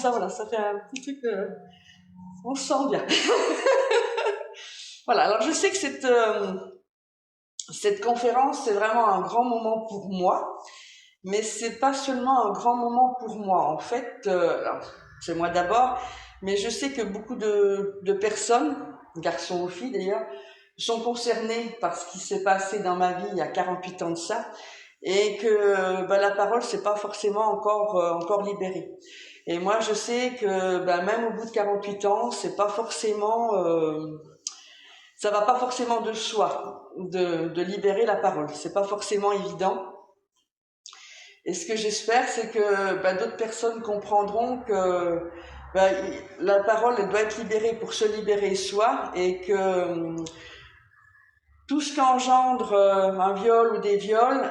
ça, voilà, ça fait un petit truc, on se sent bien. Voilà, alors je sais que cette conférence, c'est vraiment un grand moment pour moi, mais c'est pas seulement un grand moment pour moi. En fait, alors, c'est moi d'abord, mais je sais que beaucoup de personnes, garçons ou filles d'ailleurs, sont concernés par ce qui s'est passé dans ma vie il y a 48 ans de ça, et que la parole c'est pas forcément encore libérée. Et moi je sais que même au bout de 48 ans, c'est pas forcément ça va pas forcément de soi de libérer la parole. C'est pas forcément évident. Et ce que j'espère, c'est que d'autres personnes comprendront que la parole elle doit être libérée pour se libérer soi, et que tout ce qu'engendre un viol ou des viols,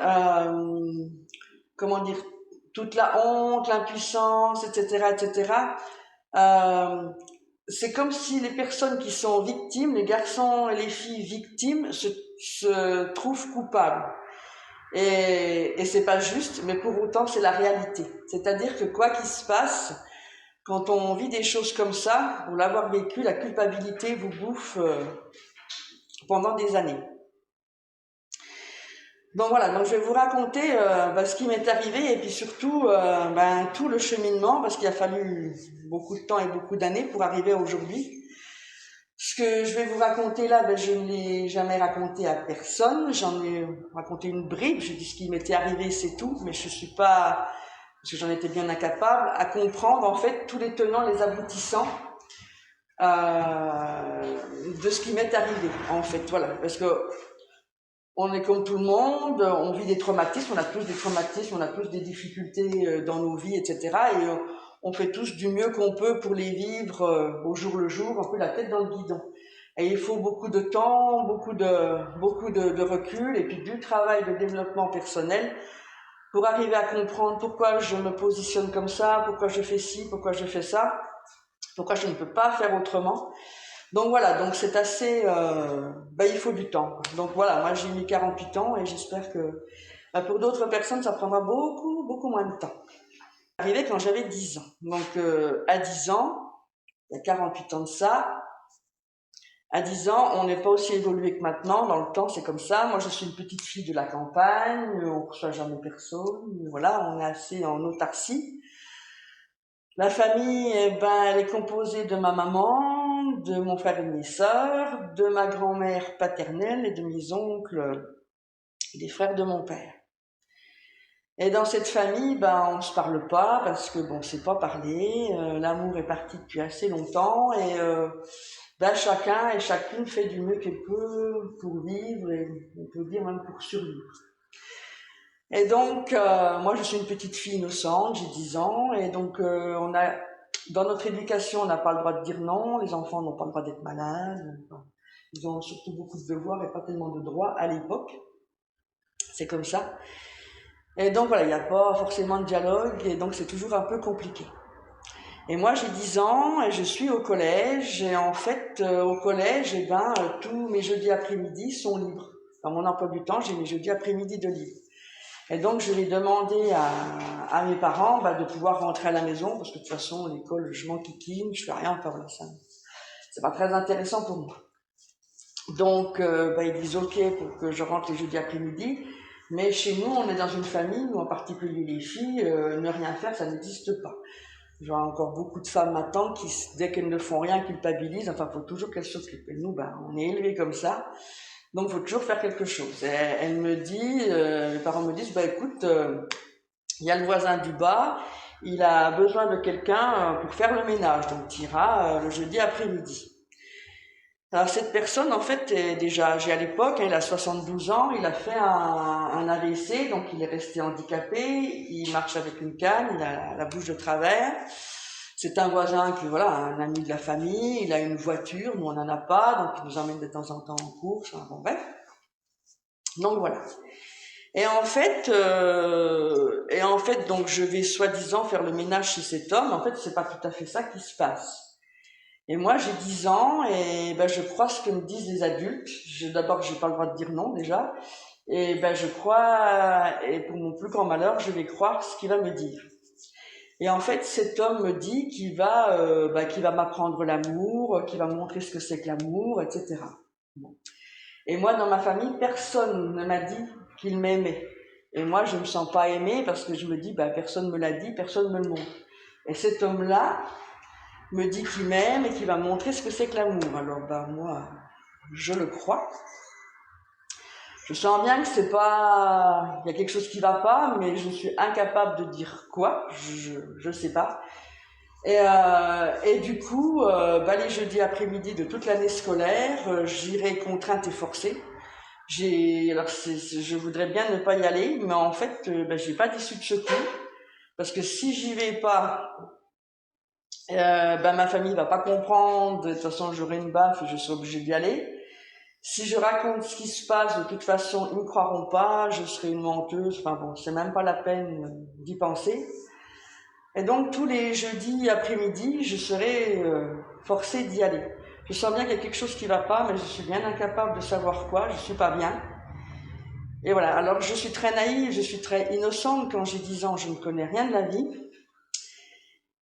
comment dire, toute la honte, l'impuissance, etc., etc., c'est comme si les personnes qui sont victimes, les garçons et les filles victimes, se trouvent coupables. Et c'est pas juste, mais pour autant c'est la réalité. C'est-à-dire que quoi qu'il se passe, quand on vit des choses comme ça, pour l'avoir vécu, la culpabilité vous bouffe pendant des années. Donc voilà, donc je vais vous raconter ce qui m'est arrivé, et puis surtout tout le cheminement, parce qu'il a fallu beaucoup de temps et beaucoup d'années pour arriver à aujourd'hui. Ce que je vais vous raconter là, je ne l'ai jamais raconté à personne. J'en ai raconté une bribe, je dis ce qui m'était arrivé, c'est tout, mais je suis pas, parce que j'en étais bien incapable, à comprendre en fait tous les tenants, les aboutissants de ce qui m'est arrivé, en fait, voilà, parce que on est comme tout le monde, on vit des traumatismes, on a tous des traumatismes, on a tous des difficultés dans nos vies, etc. Et on fait tous du mieux qu'on peut pour les vivre au jour le jour, un peu la tête dans le guidon. Et il faut beaucoup de temps, beaucoup de recul, et puis du travail de développement personnel pour arriver à comprendre pourquoi je me positionne comme ça, pourquoi je fais ci, pourquoi je fais ça, pourquoi je ne peux pas faire autrement. Donc voilà, donc c'est assez, il faut du temps. Donc voilà, moi j'ai mis 48 ans, et j'espère que pour d'autres personnes ça prendra beaucoup moins de temps. Arrivé quand j'avais 10 ans. Donc à 10 ans, il y a 48 ans de ça, à 10 ans, on n'est pas aussi évolué que maintenant, dans le temps c'est comme ça. Moi je suis une petite fille de la campagne, on ne reçoit jamais personne, voilà, on est assez en autarcie. La famille, elle est composée de ma maman, de mon frère et de mes sœurs, de ma grand-mère paternelle et de mes oncles et des frères de mon père. Et dans cette famille, on se parle pas parce que on sait pas parler. L'amour est parti depuis assez longtemps, et chacun et chacune fait du mieux qu'elle peut pour vivre, et on peut dire même pour survivre. Et donc, moi je suis une petite fille innocente, j'ai 10 ans, et donc dans notre éducation, on n'a pas le droit de dire non, les enfants n'ont pas le droit d'être malades, ils ont surtout beaucoup de devoirs et pas tellement de droits à l'époque, c'est comme ça. Et donc voilà, il n'y a pas forcément de dialogue, et donc c'est toujours un peu compliqué. Et moi j'ai 10 ans, et je suis au collège, et en fait au collège, tous mes jeudis après-midi sont libres. Dans mon emploi du temps, j'ai mes jeudis après-midi de libre. Et donc je vais demander à mes parents de pouvoir rentrer à la maison, parce que de toute façon l'école je m'enquiquine, je fais rien, enfin voilà, ça c'est pas très intéressant pour moi. Donc ils disent ok pour que je rentre les jeudis après-midi, mais chez nous on est dans une famille où en particulier les filles, ne rien faire ça n'existe pas. Je vois encore beaucoup de femmes maintenant qui, dès qu'elles ne font rien, culpabilisent, enfin faut toujours qu'elles s'occupent. Et nous on est élevés comme ça. Donc, il faut toujours faire quelque chose. Et elle me dit, les parents me disent, écoute, il y a le voisin du bas, il a besoin de quelqu'un pour faire le ménage, donc tu iras le jeudi après-midi. Alors, cette personne, en fait, est déjà âgée à l'époque, il a 72 ans, il a fait un AVC, donc il est resté handicapé, il marche avec une canne, il a la bouche de travers. C'est un voisin qui, un ami de la famille, il a une voiture, nous on n'en a pas, donc il nous emmène de temps en temps en course, bref. Donc voilà. Et en fait, donc je vais soi-disant faire le ménage chez cet homme. En fait, c'est pas tout à fait ça qui se passe. Et moi, j'ai 10 ans, et je crois ce que me disent les adultes. D'abord, j'ai pas le droit de dire non déjà. Et je crois, et pour mon plus grand malheur, je vais croire ce qu'il va me dire. Et en fait, cet homme me dit qu'il va m'apprendre l'amour, qu'il va me montrer ce que c'est que l'amour, etc. Bon. Et moi, dans ma famille, personne ne m'a dit qu'il m'aimait. Et moi, je me sens pas aimée parce que je me dis, personne me l'a dit, personne me le montre. Et cet homme-là me dit qu'il m'aime et qu'il va me montrer ce que c'est que l'amour. Alors, moi, je le crois. Je sens bien que c'est pas, il y a quelque chose qui va pas, mais je suis incapable de dire quoi. Je sais pas. Et du coup, les jeudis après-midi de toute l'année scolaire, j'irai contrainte et forcée. Je voudrais bien ne pas y aller, mais en fait, j'ai pas d'issue de secours parce que si j'y vais pas, ma famille va pas comprendre. De toute façon, j'aurai une baffe et je serai obligée d'y aller. Si je raconte ce qui se passe, de toute façon, ils ne me croiront pas. Je serai une menteuse. Enfin bon, c'est même pas la peine d'y penser. Et donc tous les jeudis après-midi, je serai forcée d'y aller. Je sens bien qu'il y a quelque chose qui va pas, mais je suis bien incapable de savoir quoi. Je suis pas bien. Et voilà, alors je suis très naïve, je suis très innocente. Quand j'ai 10 ans, je ne connais rien de la vie.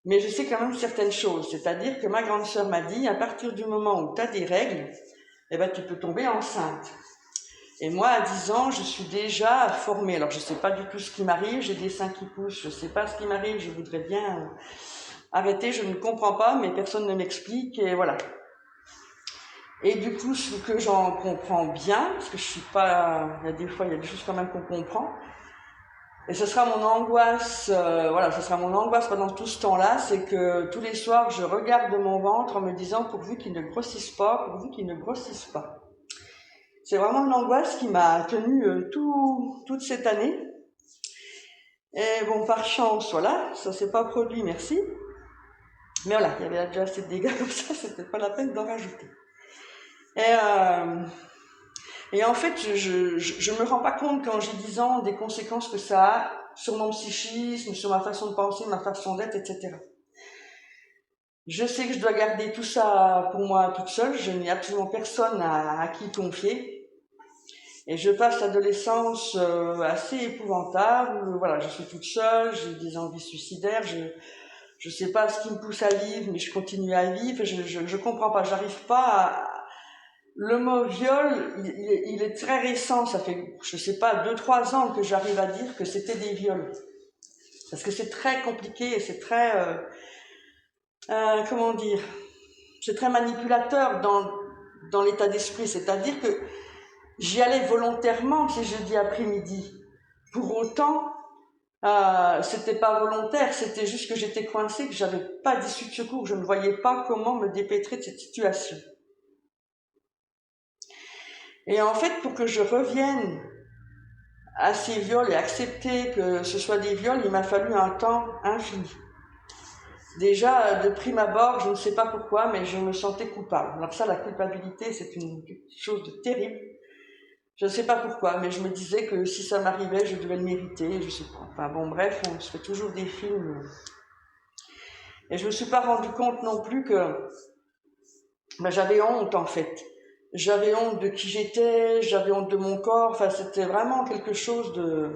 Mais je sais quand même certaines choses. C'est-à-dire que ma grande sœur m'a dit, à partir du moment où tu as des règles, tu peux tomber enceinte. Et moi, à 10 ans, je suis déjà formée. Alors, je ne sais pas du tout ce qui m'arrive, j'ai des seins qui poussent, je ne sais pas ce qui m'arrive, je voudrais bien arrêter, je ne comprends pas, mais personne ne m'explique, et voilà. Et du coup, ce que j'en comprends bien, parce que je suis pas, il y a des fois, il y a des choses quand même qu'on comprend, et ce sera mon angoisse, ce sera mon angoisse pendant tout ce temps-là, c'est que tous les soirs, je regarde mon ventre en me disant pourvu qu'il ne grossisse pas, pourvu qu'il ne grossisse pas. C'est vraiment une angoisse qui m'a tenue toute cette année. Et bon, par chance, voilà, ça s'est pas produit, merci. Mais voilà, il y avait déjà assez de dégâts comme ça, c'était pas la peine d'en rajouter. Et en fait, je me rends pas compte quand j'ai 10 ans des conséquences que ça a sur mon psychisme, sur ma façon de penser, ma façon d'être, etc. Je sais que je dois garder tout ça pour moi toute seule, je n'ai absolument personne à qui confier. Et je passe l'adolescence assez épouvantable, voilà, je suis toute seule, j'ai des envies suicidaires, je sais pas ce qui me pousse à vivre, mais je continue à vivre, je comprends pas, j'arrive pas à... Le mot viol, il est très récent, ça fait, je sais pas, 2-3 ans que j'arrive à dire que c'était des viols. Parce que c'est très compliqué et c'est très, comment dire, c'est très manipulateur dans l'état d'esprit, c'est-à-dire que j'y allais volontairement ces jeudis après-midi. Pour autant, c'était pas volontaire, c'était juste que j'étais coincée, que j'avais pas d'issue de secours, je ne voyais pas comment me dépêtrer de cette situation. Et en fait, pour que je revienne à ces viols et accepter que ce soit des viols, il m'a fallu un temps infini. Déjà, de prime abord, je ne sais pas pourquoi, mais je me sentais coupable. Alors ça, la culpabilité, c'est une chose de terrible. Je ne sais pas pourquoi, mais je me disais que si ça m'arrivait, je devais le mériter, je sais pas. Enfin bon, bref, on se fait toujours des films. Et je me suis pas rendu compte non plus que j'avais honte en fait. J'avais honte de qui j'étais, j'avais honte de mon corps, enfin c'était vraiment quelque chose de...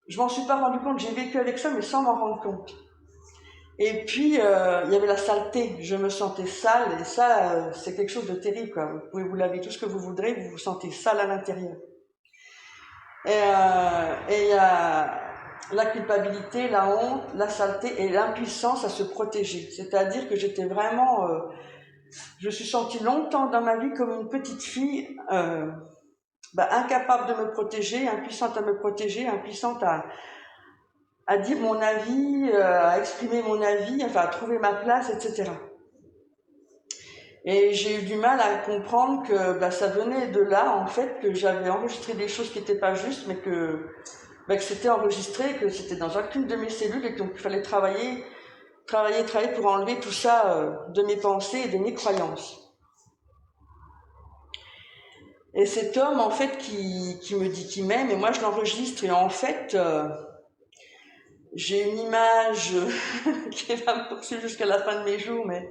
Je m'en suis pas rendu compte, j'ai vécu avec ça mais sans m'en rendre compte. Et puis il y avait la saleté, je me sentais sale et ça c'est quelque chose de terrible quoi. Vous pouvez vous laver tout ce que vous voudrez, vous vous sentez sale à l'intérieur. Et la culpabilité, la honte, la saleté et l'impuissance à se protéger. C'est-à-dire que j'étais vraiment... je me suis sentie longtemps dans ma vie comme une petite fille incapable de me protéger, impuissante à me protéger, impuissante à dire mon avis, à exprimer mon avis, enfin à trouver ma place, etc. Et j'ai eu du mal à comprendre que ça venait de là, en fait, que j'avais enregistré des choses qui n'étaient pas justes, mais que c'était enregistré, que c'était dans chacune de mes cellules et donc il fallait travailler pour enlever tout ça de mes pensées et de mes croyances. Et cet homme, en fait, qui me dit qu'il m'aime, et moi je l'enregistre, et en fait, j'ai une image qui va me poursuivre jusqu'à la fin de mes jours, mais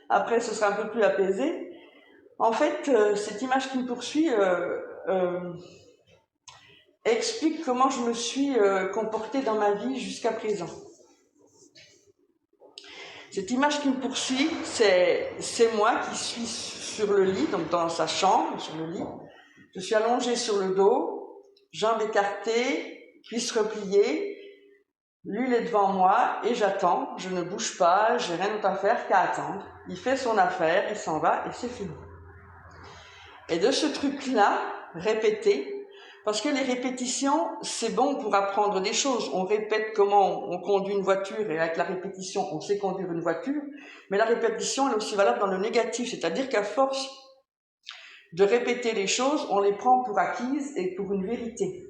après ce sera un peu plus apaisé. En fait, cette image qui me poursuit explique comment je me suis comportée dans ma vie jusqu'à présent. Cette image qui me poursuit, c'est moi qui suis sur le lit, donc dans sa chambre, sur le lit. Je suis allongée sur le dos, jambes écartées, cuisses repliées. Lui, il est devant moi et j'attends. Je ne bouge pas, j'ai rien d'autre à faire qu'à attendre. Il fait son affaire, il s'en va et c'est fini. Et de ce truc-là, répété, parce que les répétitions, c'est bon pour apprendre des choses. On répète comment on conduit une voiture et avec la répétition, on sait conduire une voiture. Mais la répétition, elle est aussi valable dans le négatif, c'est-à-dire qu'à force de répéter les choses, on les prend pour acquises et pour une vérité.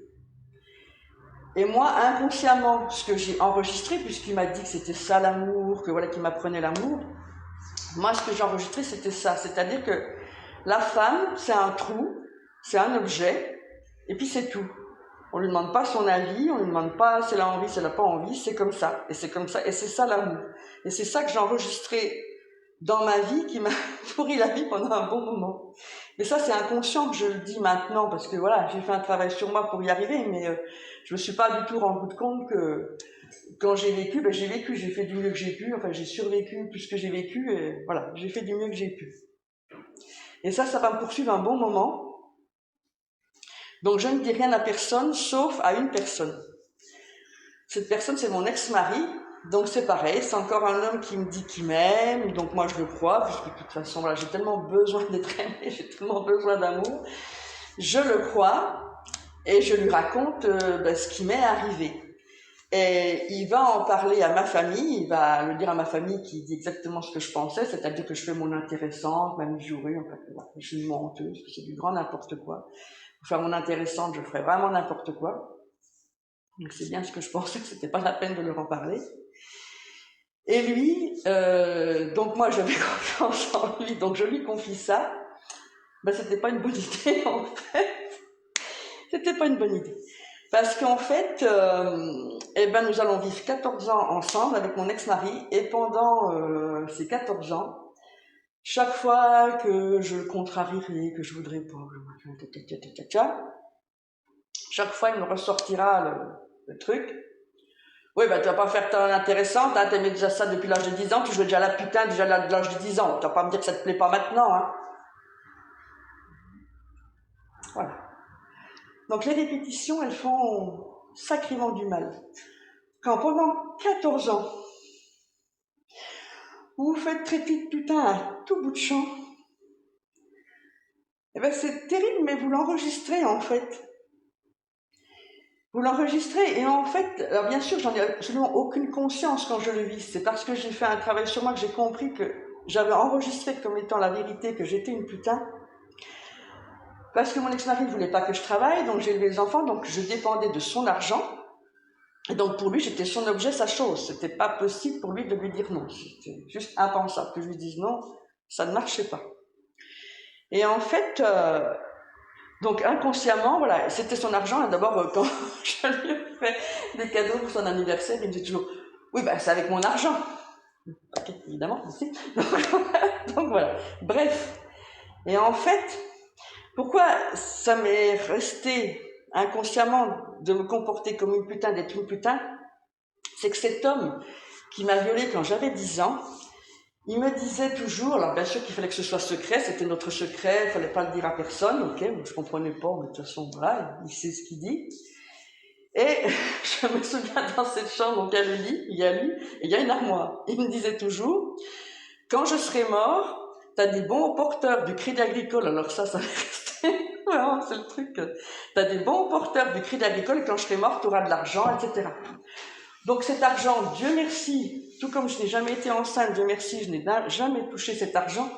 Et moi, inconsciemment, ce que j'ai enregistré, puisqu'il m'a dit que c'était ça l'amour, que voilà, qu'il m'apprenait l'amour, moi, ce que j'ai enregistré, c'était ça. C'est-à-dire que la femme, c'est un trou, c'est un objet, et puis c'est tout. On lui demande pas son avis, on lui demande pas si elle a envie, si elle n'a pas envie, c'est comme ça, et c'est comme ça, et c'est ça l'amour. Et c'est ça que j'ai enregistré dans ma vie qui m'a pourri la vie pendant un bon moment. Mais ça, c'est inconscient que je le dis maintenant, parce que voilà, j'ai fait un travail sur moi pour y arriver, mais je me suis pas du tout rendu compte que quand j'ai vécu, j'ai fait du mieux que j'ai pu, enfin j'ai survécu plus que j'ai vécu, et voilà, j'ai fait du mieux que j'ai pu. Et ça va me poursuivre un bon moment. Donc je ne dis rien à personne, sauf à une personne. Cette personne, c'est mon ex-mari. Donc c'est pareil, c'est encore un homme qui me dit qu'il m'aime, donc moi je le crois, puisque de toute façon, voilà, j'ai tellement besoin d'être aimé, j'ai tellement besoin d'amour. Je le crois, et je lui raconte ce qui m'est arrivé. Et il va en parler à ma famille, il va le dire à ma famille qui dit exactement ce que je pensais, c'est-à-dire que je fais mon intéressante, ma mijourée, en fait, voilà, je suis une menteuse, que c'est du grand n'importe quoi. Pour faire mon intéressante, je ferais vraiment n'importe quoi. Donc c'est bien ce que je pensais, que c'était pas la peine de leur en parler. Et lui, donc moi j'avais confiance en lui, donc je lui confie ça. C'était pas une bonne idée en fait. C'était pas une bonne idée. Parce qu'en fait, nous allons vivre 14 ans ensemble avec mon ex-mari, et pendant ces 14 ans, chaque fois que je le contrarierai, que je voudrais pas, chaque fois il me ressortira le truc. Oui, tu vas pas faire ton intéressante, hein, t'aimais déjà ça depuis l'âge de 10 ans, tu jouais déjà la putain déjà de l'âge de 10 ans, tu vas pas me dire que ça te plaît pas maintenant, hein. Voilà. Donc les répétitions, elles font sacrément du mal. Quand pendant 14 ans, vous vous faites traiter de putain à tout bout de champ, c'est terrible, mais vous l'enregistrez en fait. Vous l'enregistrez, et en fait, alors bien sûr, j'en ai absolument aucune conscience quand je le vis. C'est parce que j'ai fait un travail sur moi que j'ai compris que j'avais enregistré comme étant la vérité que j'étais une putain. Parce que mon ex-mari ne voulait pas que je travaille, donc j'ai élevé les enfants, donc je dépendais de son argent. Et donc pour lui, j'étais son objet, sa chose. C'était pas possible pour lui de lui dire non. C'était juste impensable que je lui dise non, ça ne marchait pas. Et en fait, donc inconsciemment, voilà, c'était son argent. Et d'abord, quand je lui ai fait des cadeaux pour son anniversaire, il me dit toujours « Oui, c'est avec mon argent ». Ok, évidemment, aussi. Donc voilà, bref. Et en fait, pourquoi ça m'est resté inconsciemment de me comporter comme une putain, d'être une putain, c'est que cet homme qui m'a violée quand j'avais 10 ans, il me disait toujours, alors bien sûr qu'il fallait que ce soit secret, c'était notre secret, il fallait pas le dire à personne, ok, je comprenais pas, mais de toute façon, voilà, il sait ce qu'il dit. Et je me souviens dans cette chambre, donc il y a le lit, il y a lui, et il y a une armoire. Il me disait toujours, quand je serai mort, t'as des bons porteurs du Crédit Agricole, alors ça va rester, vraiment, c'est le truc, t'as des bons porteurs du Crédit Agricole, quand je serai mort, t'auras de l'argent, etc. Donc cet argent, Dieu merci, tout comme je n'ai jamais été enceinte, Dieu merci, je n'ai jamais touché cet argent,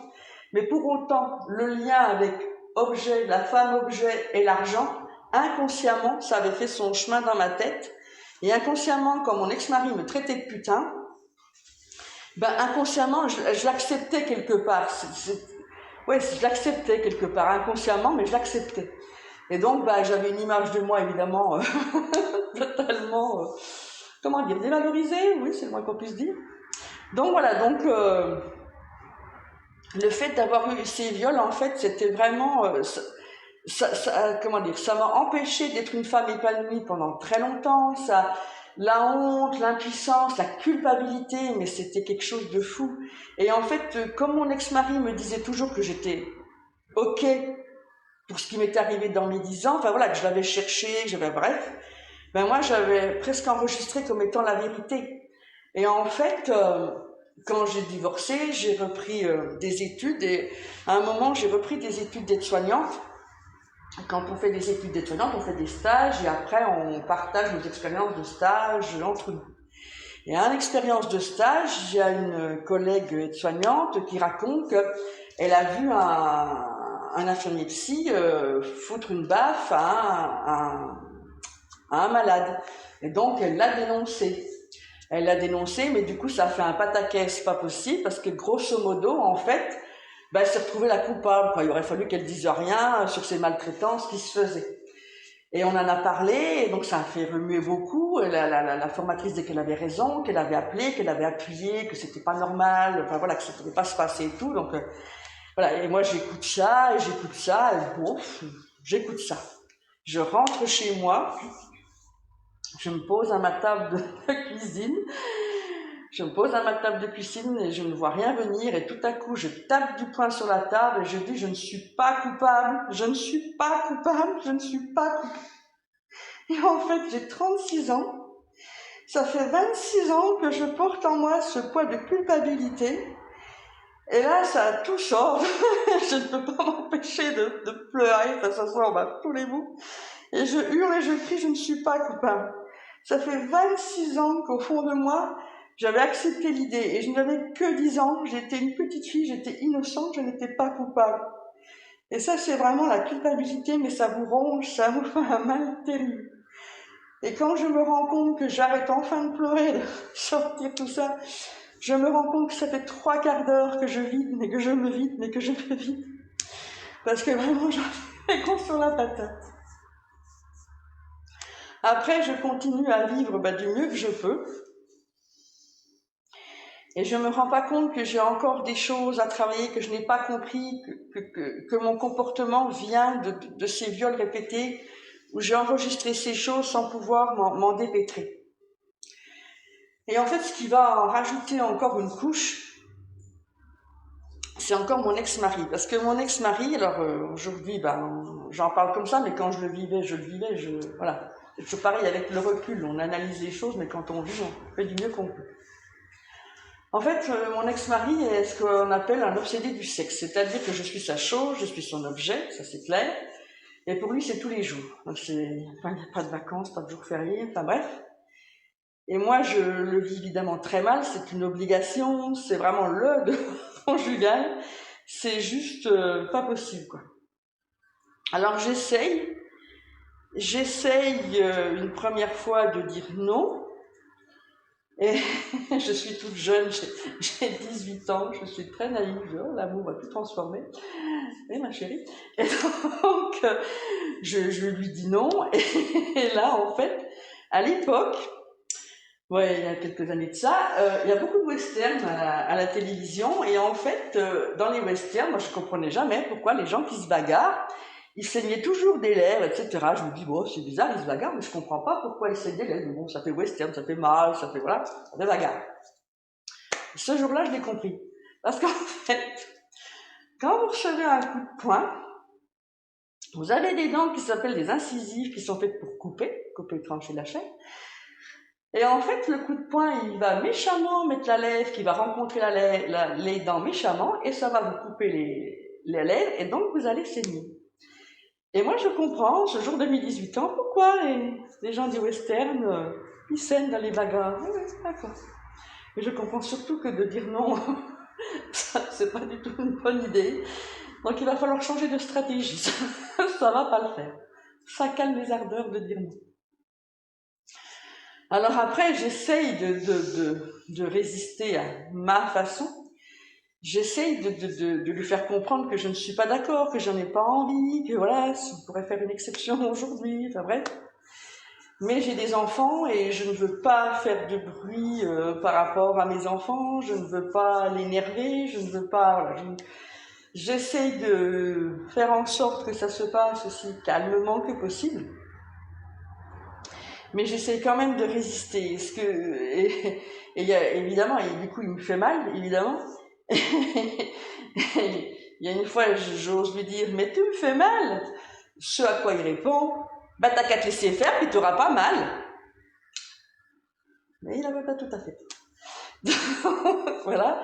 mais pour autant, le lien avec objet, la femme objet et l'argent, inconsciemment, ça avait fait son chemin dans ma tête, et inconsciemment, quand mon ex-mari me traitait de putain, inconsciemment, je l'acceptais quelque part. Je l'acceptais quelque part, inconsciemment, mais je l'acceptais. Et donc, j'avais une image de moi, évidemment, totalement, dévalorisée, oui, c'est le moins qu'on puisse dire. Donc voilà, le fait d'avoir eu ces viols, en fait, c'était vraiment, ça m'a empêché d'être une femme épanouie pendant très longtemps, la honte, l'impuissance, la culpabilité, mais c'était quelque chose de fou. Et en fait, comme mon ex-mari me disait toujours que j'étais OK pour ce qui m'était arrivé dans mes 10 ans, enfin voilà, que je l'avais cherché, bref, ben moi j'avais presque enregistré comme étant la vérité. Et en fait, quand j'ai divorcé, j'ai repris des études et à un moment j'ai repris des études d'aide-soignante. Quand on fait des études d'aide-soignante, on fait des stages et après on partage nos expériences de stage entre nous. Et à l'expérience de stage, j'ai une collègue aide-soignante qui raconte qu'elle a vu un infirmier psy foutre une baffe à un malade. Et donc elle l'a dénoncé. Elle l'a dénoncé, mais du coup ça a fait un pataquès pas possible parce que grosso modo, en fait, elle s'est retrouvée la coupable, quoi. Il aurait fallu qu'elle dise rien sur ces maltraitances qui se faisaient. Et on en a parlé, et donc ça a fait remuer beaucoup. La formatrice disait qu'elle avait raison, qu'elle avait appelé, qu'elle avait appuyé, que c'était pas normal, enfin voilà, que ça ne pouvait pas se passer et tout. Donc voilà, et moi j'écoute ça, et bon, j'écoute ça. Je rentre chez moi, je me pose à ma table de cuisine, et je ne vois rien venir et tout à coup je tape du poing sur la table et je dis je ne suis pas coupable. Et en fait j'ai 36 ans, ça fait 26 ans que je porte en moi ce poids de culpabilité et là ça tout sort, je ne peux pas m'empêcher de pleurer, ça sort à tous les bouts et je hurle et je crie je ne suis pas coupable. Ça fait 26 ans qu'au fond de moi j'avais accepté l'idée et je n'avais que 10 ans, j'étais une petite fille, j'étais innocente, je n'étais pas coupable. Et ça, c'est vraiment la culpabilité, mais ça vous ronge, ça vous fait un mal terrible. Et quand je me rends compte que j'arrête enfin de pleurer, de sortir tout ça, je me rends compte que ça fait 3/4 d'heure que je vide, mais que je me vide, mais que je me vide. Parce que vraiment, j'en fais gros sur la patate. Après, je continue à vivre du mieux que je peux. Et je me rends pas compte que j'ai encore des choses à travailler, que je n'ai pas compris, que mon comportement vient de ces viols répétés, où j'ai enregistré ces choses sans pouvoir m'en dépêtrer. Et en fait, ce qui va en rajouter encore une couche, c'est encore mon ex-mari. Parce que mon ex-mari, alors aujourd'hui, j'en parle comme ça, mais quand je le vivais, voilà. C'est toujours pareil avec le recul, on analyse les choses, mais quand on vit, on fait du mieux qu'on peut. En fait, mon ex-mari est ce qu'on appelle un obsédé du sexe, c'est-à-dire que je suis sa chose, je suis son objet, ça c'est clair, et pour lui c'est tous les jours. Donc il n'y a pas de vacances, pas de jours fériés, enfin bref. Et moi je le vis évidemment très mal, c'est une obligation, c'est vraiment le de conjugal, c'est juste pas possible quoi. Alors j'essaye une première fois de dire non. Et je suis toute jeune, j'ai 18 ans, je suis très naïve, l'amour va tout transformer, ma chérie. Et donc, je lui dis non, et là, en fait, à l'époque, il y a quelques années de ça, il y a beaucoup de westerns à la télévision, et en fait, dans les westerns, moi je comprenais jamais pourquoi les gens qui se bagarrent, ils saignaient toujours des lèvres, etc. Je me dis, bon, c'est bizarre, ils se bagarrent, mais je comprends pas pourquoi ils saignent des lèvres. Mais bon, ça fait western, ça fait mal, ça fait bagarre. Ce jour-là, je l'ai compris. Parce qu'en fait, quand vous recevez un coup de poing, vous avez des dents qui s'appellent des incisives, qui sont faites pour couper, trancher la chair. Et en fait, le coup de poing, il va méchamment mettre la lèvre, qui va rencontrer les dents méchamment, et ça va vous couper les lèvres, et donc vous allez saigner. Et moi, je comprends, ce jour de mes 18 ans, pourquoi les gens du western, ils saignent dans les bagarres. Oui, d'accord. Mais je comprends surtout que de dire non, c'est pas du tout une bonne idée. Donc il va falloir changer de stratégie. Ça va pas le faire. Ça calme les ardeurs de dire non. Alors après, j'essaye de résister à ma façon. J'essaye de lui faire comprendre que je ne suis pas d'accord, que j'en ai pas envie, que voilà, on pourrait faire une exception aujourd'hui, enfin bref. Mais j'ai des enfants et je ne veux pas faire de bruit par rapport à mes enfants, je ne veux pas l'énerver, je ne veux pas... Voilà, j'essaye de faire en sorte que ça se passe aussi calmement que possible. mais j'essaie quand même de résister. Évidemment, et du coup, il me fait mal, évidemment. Il y a une fois, j'ose lui dire, mais tu me fais mal. Ce à quoi il répond, bah t'as qu'à te laisser faire, puis t'auras pas mal. Mais il n'avait pas tout à fait. Voilà.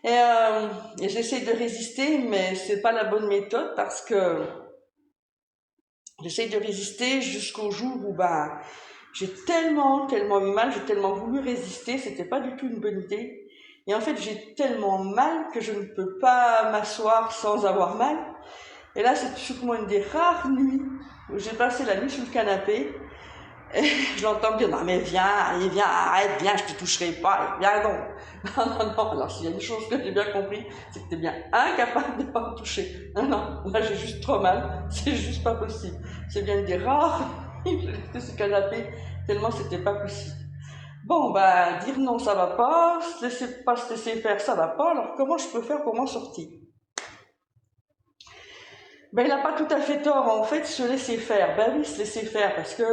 Et j'essaie de résister, mais c'est pas la bonne méthode parce que j'essaie de résister jusqu'au jour où j'ai tellement eu mal, j'ai tellement voulu résister, c'était pas du tout une bonne idée. Et en fait, j'ai tellement mal que je ne peux pas m'asseoir sans avoir mal. Et là, c'est sûrement une des rares nuits où j'ai passé la nuit sur le canapé. Et je l'entends dire, non mais viens, allez, viens, arrête, viens, je te toucherai pas, viens donc. Non. Alors s'il y a une chose que j'ai bien compris, c'est que tu es bien incapable de pas me toucher. Non, là j'ai juste trop mal, c'est juste pas possible. C'est bien une des rares nuits où j'ai resté sur le canapé, tellement c'était pas possible. Bon, dire non, ça va pas, pas se laisser faire, ça va pas, alors comment je peux faire pour m'en sortir? Il n'a pas tout à fait tort, en fait, se laisser faire. Oui, se laisser faire, parce que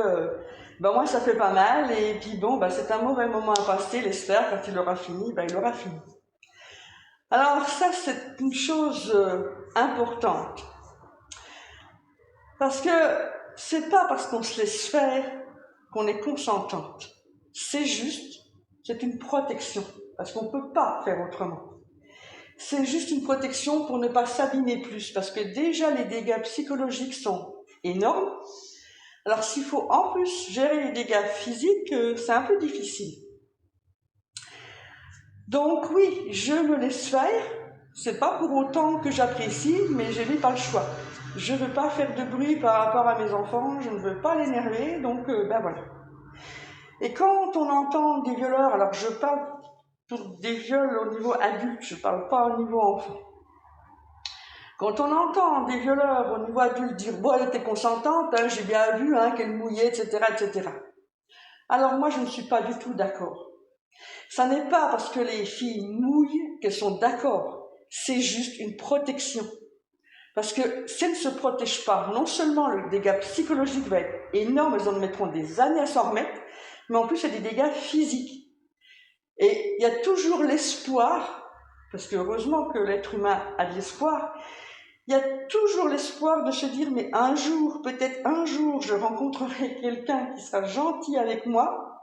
moi, ça fait pas mal, et puis c'est un mauvais moment à passer, laisse faire, quand il aura fini, il aura fini. Alors ça, c'est une chose importante. Parce que c'est pas parce qu'on se laisse faire qu'on est consentante. C'est une protection, parce qu'on peut pas faire autrement. C'est juste une protection pour ne pas s'abîmer plus, parce que déjà les dégâts psychologiques sont énormes. Alors s'il faut en plus gérer les dégâts physiques, c'est un peu difficile. Donc oui, je me laisse faire. C'est pas pour autant que j'apprécie, mais je n'ai pas le choix. Je veux pas faire de bruit par rapport à mes enfants, je ne veux pas l'énerver, donc voilà. Et quand on entend des violeurs, alors je parle pour des viols au niveau adulte, je parle pas au niveau enfant. Quand on entend des violeurs au niveau adulte dire « bon, elle était consentante, hein, j'ai bien vu qu'elle mouillait, etc., etc. » Alors moi, je ne suis pas du tout d'accord. Ça n'est pas parce que les filles mouillent qu'elles sont d'accord. C'est juste une protection. Parce que si elles ne se protègent pas, non seulement le dégât psychologique va être énorme, elles en mettront des années à s'en remettre, mais en plus, il y a des dégâts physiques. Et il y a toujours l'espoir, parce que heureusement que l'être humain a de l'espoir, il y a toujours l'espoir de se dire, mais un jour, peut-être un jour, je rencontrerai quelqu'un qui sera gentil avec moi,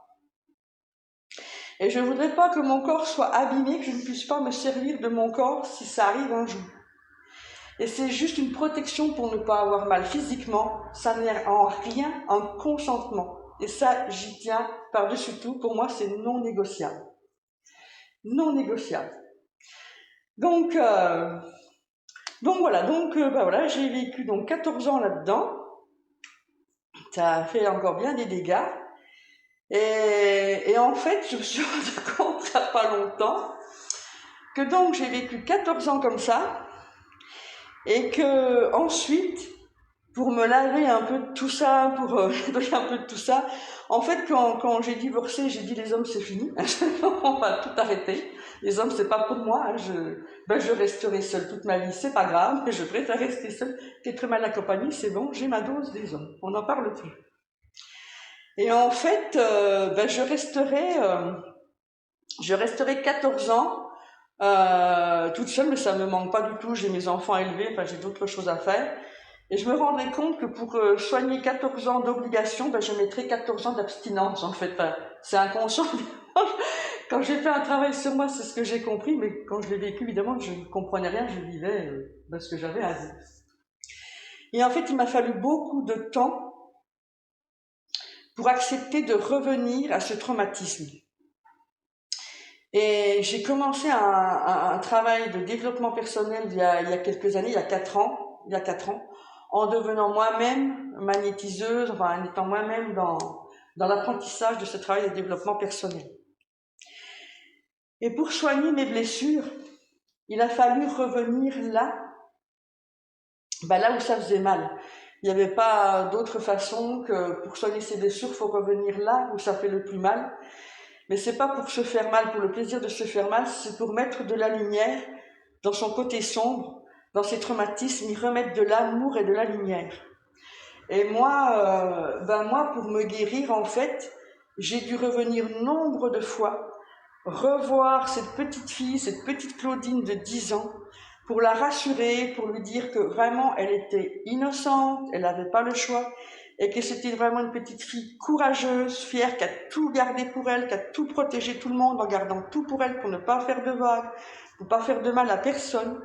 et je ne voudrais pas que mon corps soit abîmé, que je ne puisse pas me servir de mon corps si ça arrive un jour. Et c'est juste une protection pour ne pas avoir mal physiquement, ça n'est en rien un consentement. Et ça, j'y tiens par-dessus tout, pour moi, c'est non négociable. Non négociable. Donc voilà, j'ai vécu 14 ans là-dedans. Ça a fait encore bien des dégâts. Et en fait, je me suis rendu compte il n'y a pas longtemps que j'ai vécu 14 ans comme ça et que ensuite, pour me laver un peu de tout ça, pour nettoyer un peu de tout ça, en fait, quand j'ai divorcé, j'ai dit les hommes c'est fini, on va tout arrêter. Les hommes c'est pas pour moi, je resterai seule toute ma vie, c'est pas grave, mais je préfère rester seule qu'être mal accompagnée, c'est bon, j'ai ma dose des hommes, on n'en parle plus. Et en fait, je resterai 14 ans toute seule, mais ça me manque pas du tout, j'ai mes enfants élevés, j'ai d'autres choses à faire. Et je me rendrai compte que pour soigner 14 ans d'obligation, je mettrai 14 ans d'abstinence, en fait. C'est inconscient. Quand j'ai fait un travail sur moi, c'est ce que j'ai compris, mais quand je l'ai vécu, évidemment, je ne comprenais rien, je vivais ce que j'avais à dire. Et en fait, il m'a fallu beaucoup de temps pour accepter de revenir à ce traumatisme. Et j'ai commencé un travail de développement personnel il y a quelques années, il y a 4 ans, en devenant moi-même magnétiseuse, en étant moi-même dans l'apprentissage de ce travail de développement personnel. Et pour soigner mes blessures, il a fallu revenir là où ça faisait mal. Il n'y avait pas d'autre façon que pour soigner ces blessures, il faut revenir là où ça fait le plus mal. Mais c'est pas pour se faire mal, pour le plaisir de se faire mal, c'est pour mettre de la lumière dans son côté sombre, dans ses traumatismes, y remettre de l'amour et de la lumière. Et moi, pour me guérir, en fait, j'ai dû revenir nombre de fois, revoir cette petite fille, cette petite Claudine de 10 ans, pour la rassurer, pour lui dire que vraiment, elle était innocente, elle n'avait pas le choix, et que c'était vraiment une petite fille courageuse, fière, qui a tout gardé pour elle, qui a tout protégé tout le monde en gardant tout pour elle, pour ne pas faire de vagues, pour ne pas faire de mal à personne.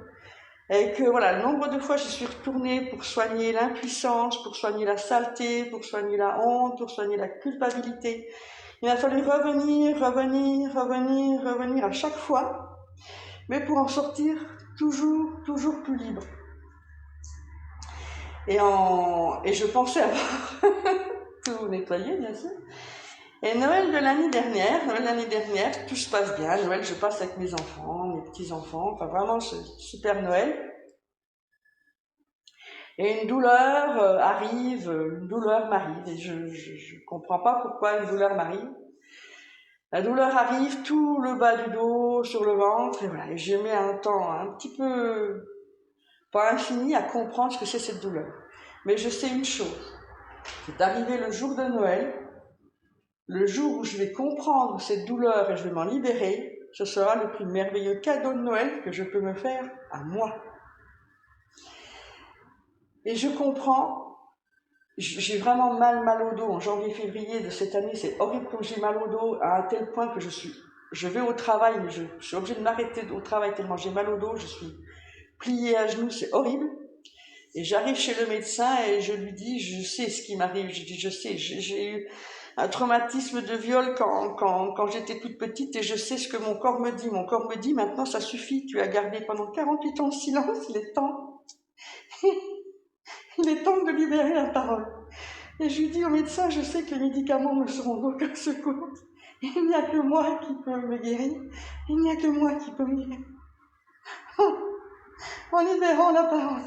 Et que voilà, le nombre de fois j'y suis retournée pour soigner l'impuissance, pour soigner la saleté, pour soigner la honte, pour soigner la culpabilité. Il a fallu revenir à chaque fois, mais pour en sortir toujours plus libre. Et je pensais avoir tout nettoyé, bien sûr. Et Noël l'année dernière, tout se passe bien. Noël, je passe avec mes enfants, mes petits-enfants, enfin vraiment, c'est super Noël. Et une douleur m'arrive, et je comprends pas pourquoi une douleur m'arrive. La douleur arrive tout le bas du dos, sur le ventre, et voilà, et je mets un temps un petit peu, pas infini, à comprendre ce que c'est cette douleur. Mais je sais une chose, c'est arrivé le jour de Noël, le jour où je vais comprendre cette douleur et je vais m'en libérer, ce sera le plus merveilleux cadeau de Noël que je peux me faire à moi. Et je comprends, j'ai vraiment mal au dos en janvier-février de cette année, c'est horrible comme j'ai mal au dos à un tel point que je vais au travail, mais je suis obligée de m'arrêter au travail tellement j'ai mal au dos, je suis pliée à genoux, c'est horrible. Et j'arrive chez le médecin et je lui dis, je sais ce qui m'arrive, je dis, je sais, j'ai eu un traumatisme de viol quand j'étais toute petite et je sais ce que mon corps me dit. Mon corps me dit, maintenant ça suffit, tu as gardé pendant 48 ans de silence, il est temps. Il est temps de libérer la parole. Et je lui dis au médecin, je sais que les médicaments me seront d'aucun secours. Il n'y a que moi qui peux me guérir. Il n'y a que moi qui peux me guérir. En libérant la parole.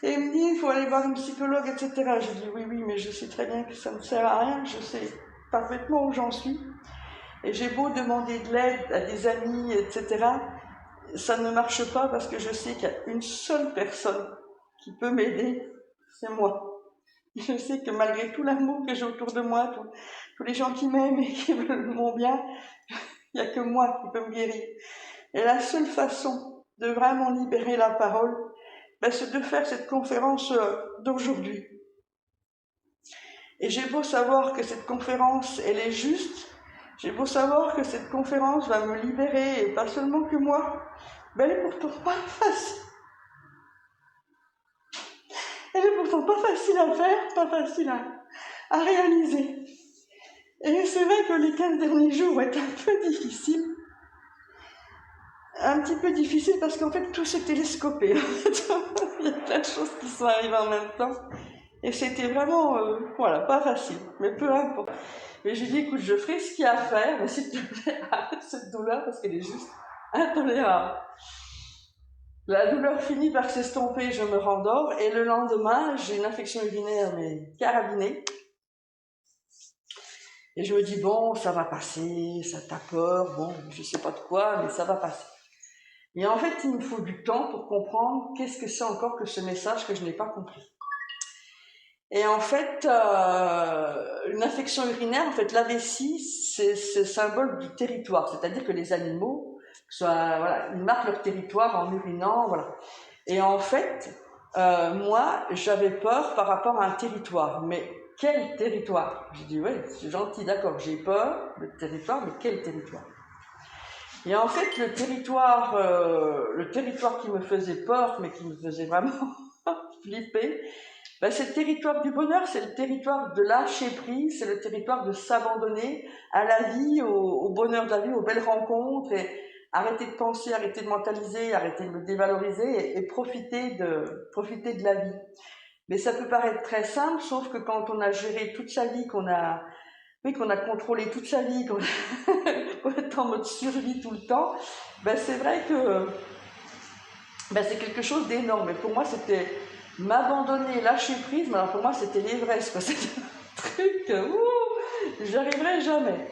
Et il me dit, il faut aller voir un psychologue, etc. Je dis, oui, mais je sais très bien que ça ne sert à rien. Je sais parfaitement où j'en suis. Et j'ai beau demander de l'aide à des amis, etc. Ça ne marche pas parce que je sais qu'il y a une seule personne qui peut m'aider, c'est moi. Je sais que malgré tout l'amour que j'ai autour de moi, tous les gens qui m'aiment et qui veulent mon bien, il n'y a que moi qui peux me guérir. Et la seule façon de vraiment libérer la parole, c'est de faire cette conférence d'aujourd'hui. Et j'ai beau savoir que cette conférence, elle est juste, j'ai beau savoir que cette conférence va me libérer, et pas seulement que moi, elle est pourtant pas facile. Elle est pourtant pas facile à faire, pas facile à réaliser. Et c'est vrai que les 15 derniers jours vont être un peu difficiles. Un petit peu difficile parce qu'en fait tout s'est télescopé. Il y a plein de choses qui sont arrivées en même temps. Et c'était vraiment, pas facile. Mais peu importe. Mais j'ai dit, écoute, je ferai ce qu'il y a à faire, mais s'il te plaît, arrête cette douleur parce qu'elle est juste intolérable. La douleur finit par s'estomper, je me rendors, et le lendemain, j'ai une infection urinaire, mais carabinée. Et je me dis, bon, ça va passer, ça t'a peur, bon, je sais pas de quoi, mais ça va passer. Et en fait, il me faut du temps pour comprendre qu'est-ce que c'est encore que ce message que je n'ai pas compris. Et en fait, une infection urinaire, en fait, la vessie, c'est le symbole du territoire. C'est-à-dire que les animaux, ils marquent leur territoire en urinant, voilà. Et en fait, moi, j'avais peur par rapport à un territoire. Mais quel territoire? J'ai dit, ouais, c'est gentil, d'accord, j'ai peur, le territoire, mais quel territoire? Et en fait, le territoire qui me faisait peur, mais qui me faisait vraiment flipper, c'est le territoire du bonheur, c'est le territoire de lâcher prise, c'est le territoire de s'abandonner à la vie, au bonheur de la vie, aux belles rencontres, et arrêter de penser, arrêter de mentaliser, arrêter de me dévaloriser, et profiter de la vie. Mais ça peut paraître très simple, sauf que quand on a géré toute sa vie, qu'on a contrôlé toute sa vie, qu'on est en mode survie tout le temps, c'est vrai que c'est quelque chose d'énorme. Et pour moi, c'était m'abandonner, lâcher prise, mais alors pour moi, c'était l'Everest, quoi. C'était un truc, j'arriverai jamais.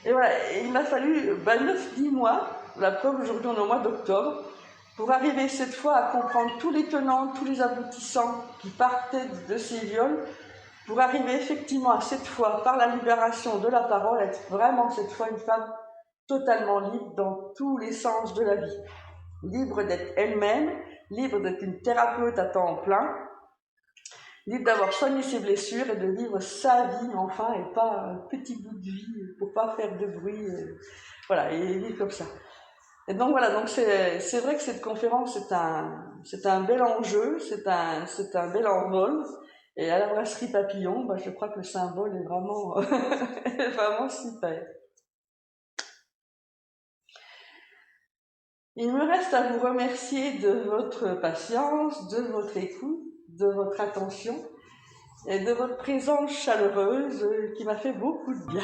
Et voilà, et il m'a fallu 9-10 mois, la preuve aujourd'hui on est au mois d'octobre, pour arriver cette fois à comprendre tous les tenants, tous les aboutissants qui partaient de ces viols, pour arriver effectivement à cette fois, par la libération de la parole, être vraiment cette fois une femme totalement libre dans tous les sens de la vie. Libre d'être elle-même, libre d'être une thérapeute à temps plein, libre d'avoir soigné ses blessures et de vivre sa vie enfin et pas un petit bout de vie pour pas faire de bruit, voilà, et vivre comme ça. Et donc voilà, donc c'est vrai que cette conférence c'est un bel enjeu, c'est un bel envol. Et à la brasserie Papillon, je crois que le symbole est vraiment, est vraiment super. Il me reste à vous remercier de votre patience, de votre écoute, de votre attention et de votre présence chaleureuse qui m'a fait beaucoup de bien.